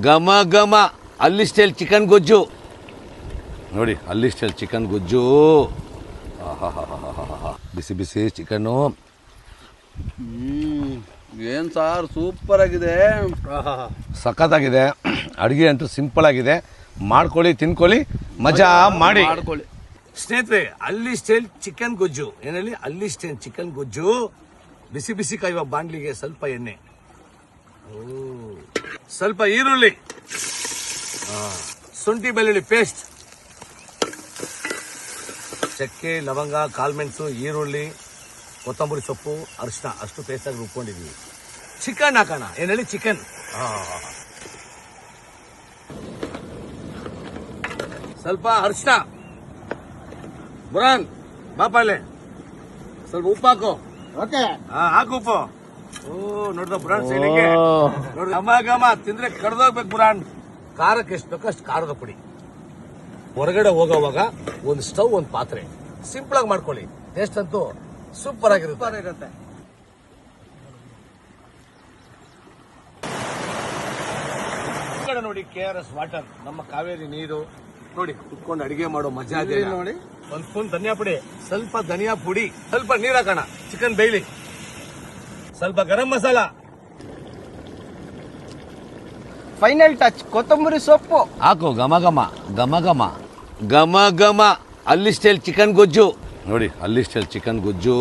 ಘಮ ಘಮ ಅಲ್ಲಿ ಸ್ಟೈಲ್ ಚಿಕನ್ ಗೊಜ್ಜು ನೋಡಿ, ಅಲ್ಲಿ ಸ್ಟೈಲ್ ಚಿಕನ್ ಗೊಜ್ಜು. ಬಿಸಿ ಬಿಸಿ ಚಿಕನ್ನು. ಏನು ಸಾರ್ ಸೂಪರ್ ಆಗಿದೆ, ಸಖತ್ತಾಗಿದೆ. ಅಡುಗೆ ಅಂತೂ ಸಿಂಪಲ್ ಆಗಿದೆ. ಮಾಡ್ಕೊಳ್ಳಿ, ತಿನ್ಕೊಳ್ಳಿ, ಮಜಾ ಮಾಡಿ. ಸ್ನೇಹಿತರೆ, ಅಲ್ಲಿ ಸ್ಟೈಲ್ ಚಿಕನ್ ಗೊಜ್ಜು, ಏನಲ್ಲಿ ಅಲ್ಲಿ ಸ್ಟೈಲ್ ಚಿಕನ್ ಗೊಜ್ಜು. ಬಿಸಿ ಬಿಸಿ ಕಾಯುವ ಬಾಂಡ್ಲಿಗೆ ಸ್ವಲ್ಪ ಎಣ್ಣೆ, ಸ್ವಲ್ಪ ಈರುಳ್ಳಿ, ಶುಂಠಿ ಬೆಳ್ಳುಳ್ಳಿ ಪೇಸ್ಟ್, ಚಕ್ಕೆ ಲವಂಗ ಕಾಳುಮೆಣಸು ಈರುಳ್ಳಿ ಕೊತ್ತಂಬರಿ ಸೊಪ್ಪು ಅರಿಶಿನ ಅಷ್ಟು ಪೇಸ್ಟಾಗಿ ರುಬ್ಕೊಂಡಿದ್ವಿ. ಚಿಕನ್ ಹಾಕೋಣ, ಏನೇಳಿ ಚಿಕನ್. ಸ್ವಲ್ಪ ಅರಿಶಿನ, ಬುರಾನ್ ಬಾಪಾಲೆ ಸ್ವಲ್ಪ ಉಪ್ಪು ಹಾಕು. ಹಾಕು ಉಪ್ಪು. ನೋಡ್ದ ಬುರಾನ್ ಶೈಲಿಗೆ ನೋಡ್ರಿ, ಘಮ ಘಮ ತಿಂದ್ರೆ ಕಡ್ದೋಗ್ಬೇಕು ಬುರಾನ್. ಖಾರಕ್ಕೆ ಎಷ್ಟು ಬೇಕೋ ಅಷ್ಟು ಖಾರದ ಪುಡಿ. ಹೊರಗಡೆ ಹೋಗೋವಾಗ ಒಂದು ಸ್ಟವ್, ಒಂದು ಪಾತ್ರೆ, ಸಿಂಪಲ್ ಆಗಿ ಮಾಡ್ಕೊಳ್ಳಿ. ಟೇಸ್ಟ್ ಅಂತೂ ಸೂಪರ್ ಆಗಿರುತ್ತೆ. ನೋಡಿ, KRS ವಾಟರ್, ನಮ್ಮ ಕಾವೇರಿ ನೀರು ನೋಡಿ. ಕುತ್ಕೊಂಡು ಅಡಿಗೆ ಮಾಡೋ ಮಜಾ ಇದೆ ನೋಡಿ. ಒಂದು ಸ್ಪೂನ್ ಧನಿಯಾ ಪುಡಿ, ಸ್ವಲ್ಪ ಧನಿಯಾ ಪುಡಿ, ಸ್ವಲ್ಪ ನೀರು ಹಾಕೋಣ. ಚಿಕನ್ ಬೇಯ್ಲಿ. ಸ್ವಲ್ಪ ಗರಂ ಮಸಾಲ, ಫೈನಲ್ ಟಚ್ ಕೊತ್ತಂಬರಿ ಸೊಪ್ಪು ಹಾಕು. ಘಮ ಘಮ ಘಮ ಘಮ ಘಮ ಘಮ ಅಲ್ಲಿ ಸ್ಟೈಲ್ ಚಿಕನ್ ಗೊಜ್ಜು ನೋಡಿ, ಅಲ್ಲಿ ಸ್ಟೈಲ್ ಚಿಕನ್ ಗೊಜ್ಜು.